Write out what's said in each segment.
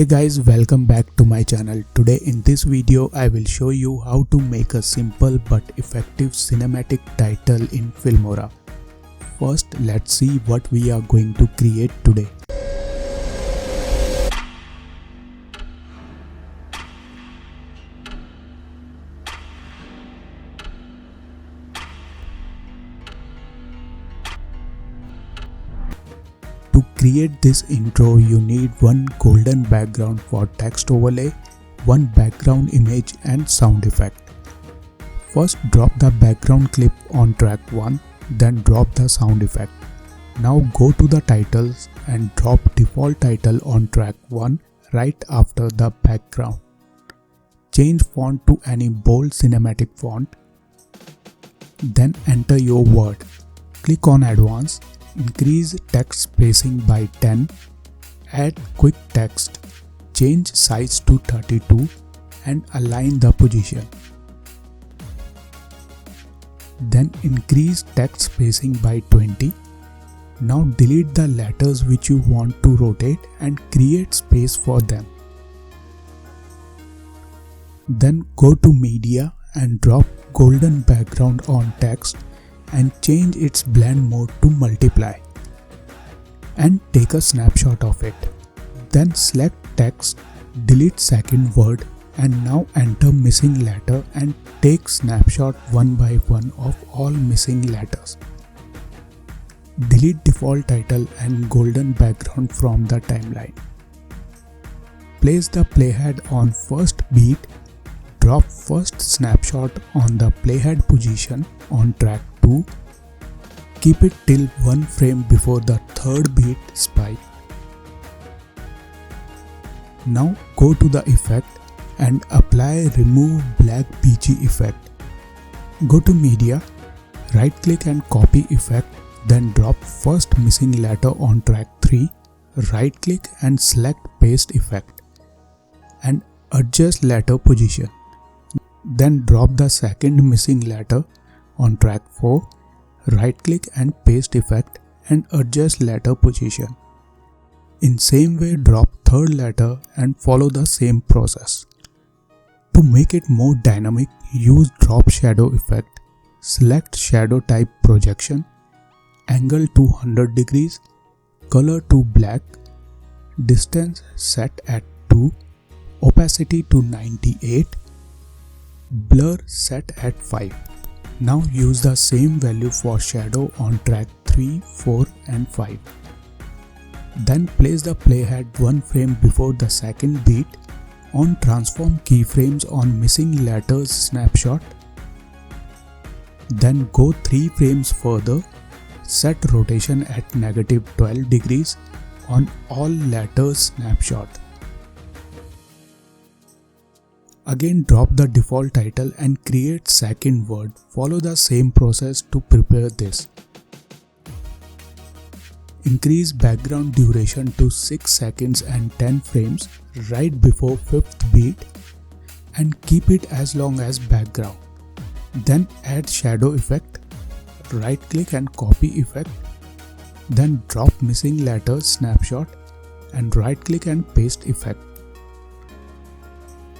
Hey guys, welcome back to my channel. Today in this video I will show you how to make a simple but effective cinematic title in Filmora. First, let's see what we are going to create today. To create this intro, you need one golden background for text overlay, one background image and sound effect. First drop the background clip on track 1, then drop the sound effect. Now go to the titles and drop default title on track 1 right after the background. Change font to any bold cinematic font. Then enter your word. Click on Advanced. Increase text spacing by 10, add quick text, change size to 32 and align the position. Then increase text spacing by 20. Now delete the letters which you want to rotate and create space for them. Then go to Media and drop golden background on text and change its blend mode to multiply and take a snapshot of it. Then select text, delete second word and now enter missing letter and take snapshot one by one of all missing letters. Delete default title and golden background from the timeline. Place the playhead on first beat. Drop first snapshot on the playhead position on track 2. Keep it till one frame before the third beat spike. Now go to the effect and apply remove black PG effect. Go to Media, right click and copy effect, then drop first missing letter on track 3, right click and select paste effect and adjust letter position. Then drop the second missing letter on track 4, right click and paste effect and adjust letter position. In same way drop third letter and follow the same process. To make it more dynamic, use drop shadow effect. Select shadow type projection, angle to 100 degrees, color to black, distance set at 2, opacity to 98, blur set at 5. Now use the same value for shadow on track 3, 4 and 5. Then place the playhead one frame before the second beat. On transform keyframes on missing letters snapshot. Then go 3 frames further. Set rotation at -12 degrees on all letters snapshot. Again drop the default title and create second word. Follow the same process to prepare this. Increase background duration to 6 seconds and 10 frames right before 5th beat and keep it as long as background. Then add shadow effect, right click and copy effect. Then drop missing letters snapshot and right click and paste effect.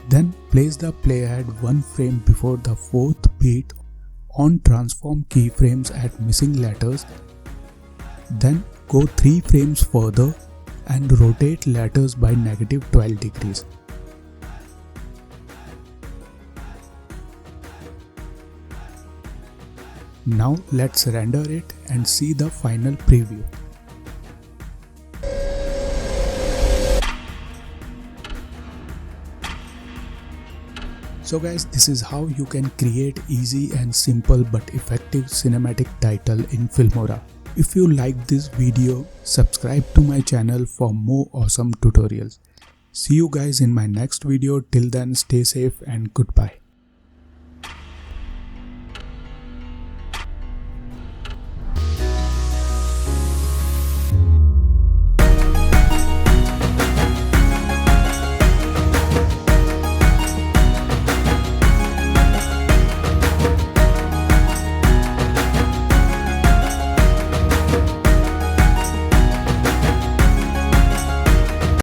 Then place the playhead one frame before the 4th beat on transform keyframes at missing letters. Then go 3 frames further and rotate letters by -12 degrees. Now let's render it and see the final preview. So guys, this is how you can create easy and simple but effective cinematic title in Filmora. If you like this video, subscribe to my channel for more awesome tutorials. See you guys in my next video. Till then, stay safe and goodbye.